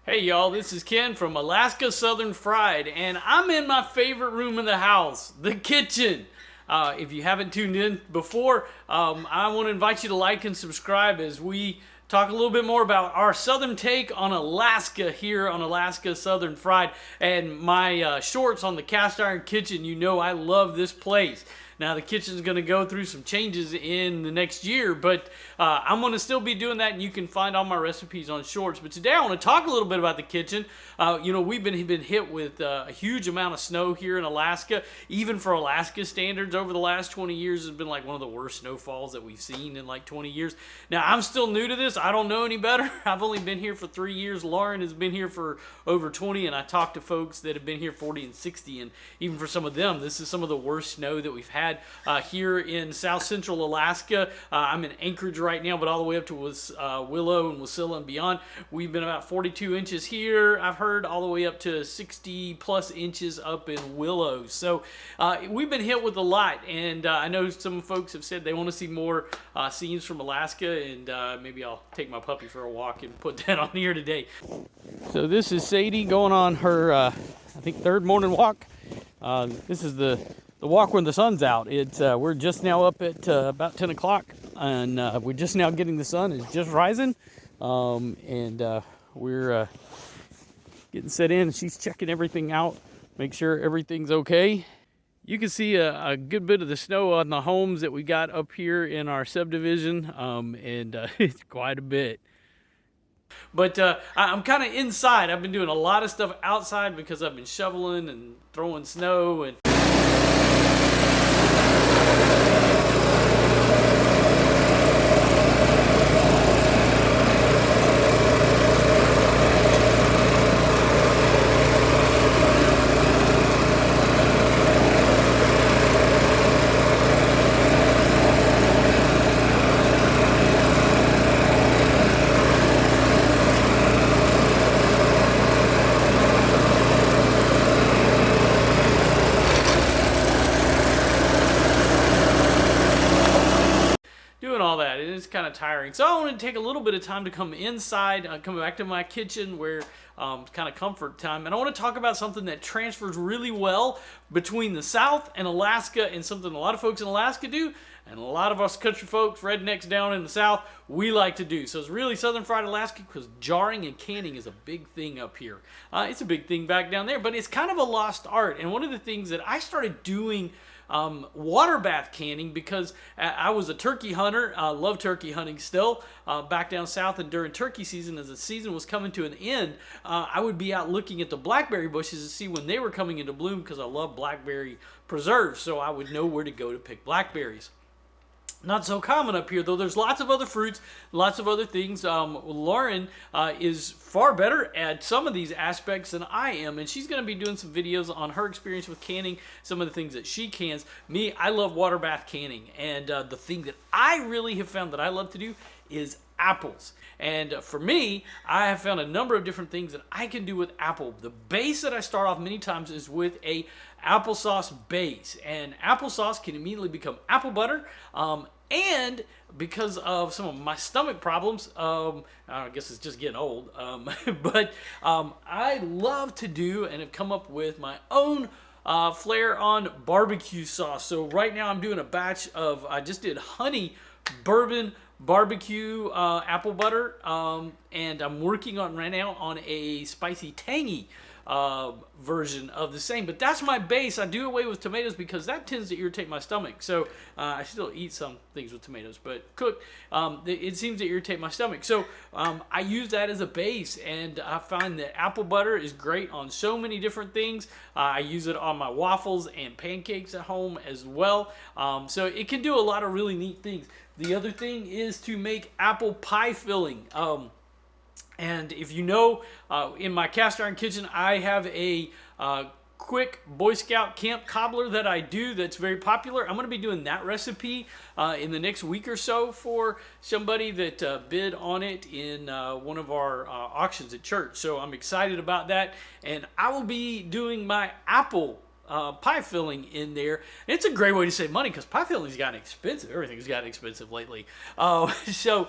Hey y'all, this is Ken from Alaska Southern Fried, and I'm in my favorite room in the house, the kitchen. If you haven't tuned in before, I want to invite you to like and subscribe as we talk a little bit more about our southern take on Alaska here on Alaska Southern Fried. And my shorts on the cast iron kitchen, you know I love this place. Now the kitchen's going to go through some changes in the next year, but I'm going to still be doing that, and you can find all my recipes on shorts. But today I want to talk a little bit about the kitchen. We've been hit with a huge amount of snow here in Alaska. Even for Alaska standards, over the last 20 years, it's been like one of the worst snowfalls that we've seen in like 20 years. Now I'm still new to this. I don't know any better. I've only been here for 3 years. Lauren has been here for over 20, and I talked to folks that have been here 40 and 60, and even for some of them, this is some of the worst snow that we've had here in South Central Alaska. I'm in Anchorage right now, but all the way up to Willow and Wasilla and beyond, we've been about 42 inches here, I've heard, all the way up to 60 plus inches up in Willow. So we've been hit with a lot, and I know some folks have said they want to see more scenes from Alaska, and maybe I'll take my puppy for a walk and put that on here today. So this is Sadie going on her, I think, third morning walk. This is the walk when the sun's out. We're just now up at about 10 o'clock, and we're just now getting the sun. It's just rising, and we're getting set in. She's checking everything out, make sure everything's okay. You can see a good bit of the snow on the homes that we got up here in our subdivision, and it's quite a bit. But I'm kind of inside. I've been doing a lot of stuff outside because I've been shoveling and throwing snow and doing all that. It is kind of tiring. So I want to take a little bit of time to come inside, come back to my kitchen where it's kind of comfort time. And I want to talk about something that transfers really well between the South and Alaska, and something a lot of folks in Alaska do, and a lot of us country folks, rednecks down in the South, we like to do. So it's really Southern Fried Alaska because jarring and canning is a big thing up here. It's a big thing back down there, but it's kind of a lost art. And one of the things that I started doing water bath canning, because I was a turkey hunter. I love turkey hunting still back down south, and during turkey season, as the season was coming to an end, I would be out looking at the blackberry bushes to see when they were coming into bloom, because I love blackberry preserves, so I would know where to go to pick blackberries. Not so common up here, though. There's lots of other fruits, lots of other things. Lauren is far better at some of these aspects than I am, and she's going to be doing some videos on her experience with canning, some of the things that she cans. Me, I love water bath canning, and the thing that I really have found that I love to do is apples. And for me, I have found a number of different things that I can do with apple. The base that I start off many times is with a applesauce base, and applesauce can immediately become apple butter, and because of some of my stomach problems, I guess it's just getting old, but I love to do and have come up with my own flair on barbecue sauce. So right now I'm doing a batch of, I just did honey bourbon barbecue apple butter, and I'm working on right now on a spicy tangy version of the same. But that's my base. I do away with tomatoes because that tends to irritate my stomach. So I still eat some things with tomatoes, but cooked, it seems to irritate my stomach. So I use that as a base, and I find that apple butter is great on so many different things. I use it on my waffles and pancakes at home as well. So it can do a lot of really neat things. The other thing is to make apple pie filling. And if you know, in my cast iron kitchen, I have a quick Boy Scout camp cobbler that I do that's very popular. I'm going to be doing that recipe in the next week or so for somebody that bid on it in one of our auctions at church. So I'm excited about that. And I will be doing my apple pie filling in there. And it's a great way to save money because pie filling's gotten expensive. Everything's gotten expensive lately. So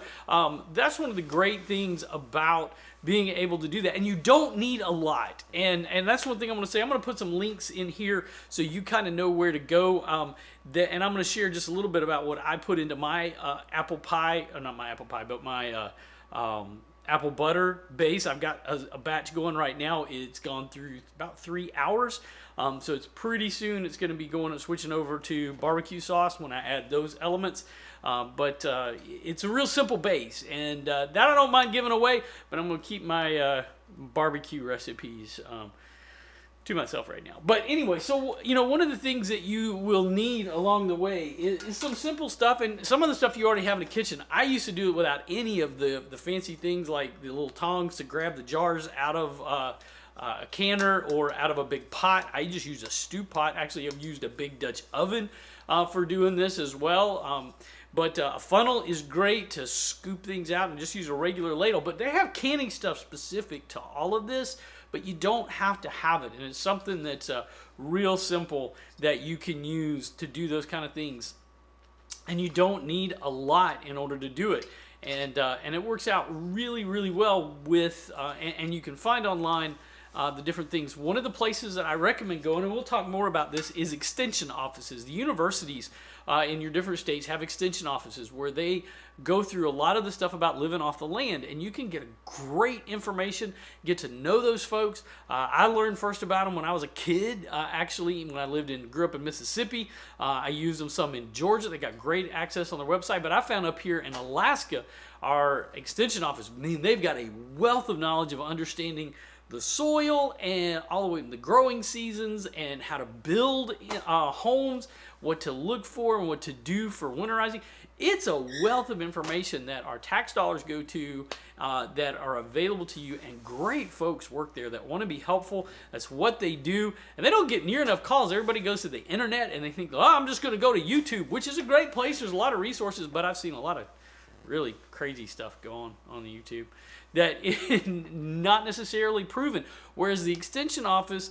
that's one of the great things about being able to do that. And you don't need a lot. And that's one thing I'm going to say. I'm going to put some links in here so you kind of know where to go. And I'm going to share just a little bit about what I put into my apple pie, or not my apple pie, but my apple butter base. I've got a batch going right now. It's gone through about 3 hours. So it's pretty soon it's going to be going and switching over to barbecue sauce when I add those elements. But it's a real simple base, and that I don't mind giving away, but I'm going to keep my barbecue recipes to myself right now. But anyway, so, one of the things that you will need along the way is some simple stuff, and some of the stuff you already have in the kitchen. I used to do it without any of the fancy things like the little tongs to grab the jars out of a canner or out of a big pot. I just use a stew pot. Actually, I've used a big Dutch oven for doing this as well. But a funnel is great to scoop things out, and just use a regular ladle. But they have canning stuff specific to all of this, but you don't have to have it. And it's something that's real simple that you can use to do those kind of things. And you don't need a lot in order to do it. And it works out really, really well with, and you can find online the different things. One of the places that I recommend going, and we'll talk more about this, is extension offices. The universities in your different states have extension offices where they go through a lot of the stuff about living off the land, and you can get great information, get to know those folks. I learned first about them when I was a kid, actually, when I grew up in Mississippi. I used them some in Georgia. They got great access on their website, but I found up here in Alaska, our extension office, they've got a wealth of knowledge of understanding the soil and all the way in the growing seasons and how to build homes, what to look for and what to do for winterizing. It's a wealth of information that our tax dollars go to, that are available to you, and great folks work there that want to be helpful. That's what they do, and they don't get near enough calls. Everybody goes to the internet and they think, oh, I'm just going to go to YouTube, which is a great place. There's a lot of resources, but I've seen a lot of really crazy stuff go on the YouTube that is not necessarily proven. Whereas the extension office,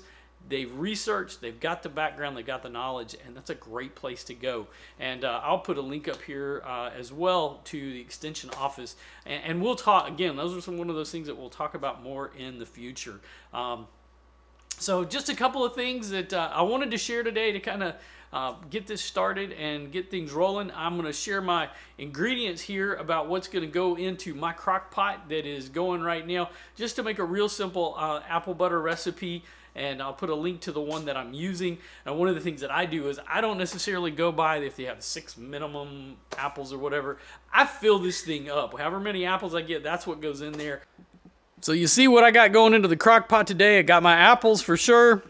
they've researched, they've got the background, they've got the knowledge, and that's a great place to go. And I'll put a link up here as well to the extension office. And we'll talk, again, those are one of those things that we'll talk about more in the future. So just a couple of things that I wanted to share today to kind of get this started and get things rolling. I'm going to share my ingredients here about what's going to go into my crock pot that is going right now, just to make a real simple apple butter recipe. And I'll put a link to the one that I'm using. And one of the things that I do is I don't necessarily go by if they have 6 minimum apples or whatever. I fill this thing up. However many apples I get, that's what goes in there. So you see what I got going into the crock pot today. I got my apples for sure.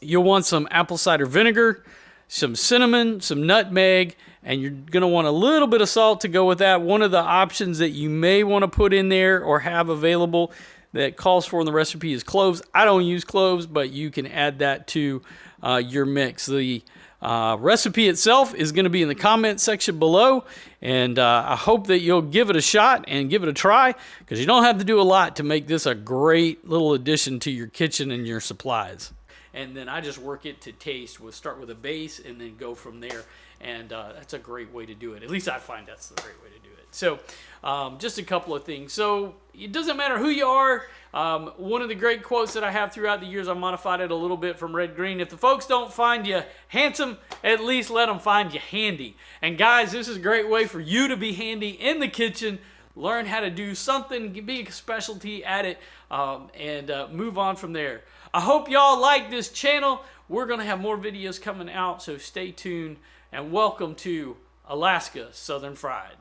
You'll want some apple cider vinegar, some cinnamon, some nutmeg, and you're going to want a little bit of salt to go with that. One of the options that you may want to put in there or have available that calls for in the recipe is cloves. I don't use cloves, but you can add that to your mix. The recipe itself is going to be in the comment section below, and I hope that you'll give it a shot and give it a try, because you don't have to do a lot to make this a great little addition to your kitchen and your supplies. And then I just work it to taste. We'll start with a base and then go from there. And that's a great way to do it. At least I find that's the great way to do it. So just a couple of things. So it doesn't matter who you are. One of the great quotes that I have throughout the years, I modified it a little bit from Red Green. If the folks don't find you handsome, at least let them find you handy. And guys, this is a great way for you to be handy in the kitchen. Learn how to do something, be a specialty at it, and move on from there. I hope y'all like this channel. We're going to have more videos coming out, so stay tuned, and welcome to Alaska Southern Fried.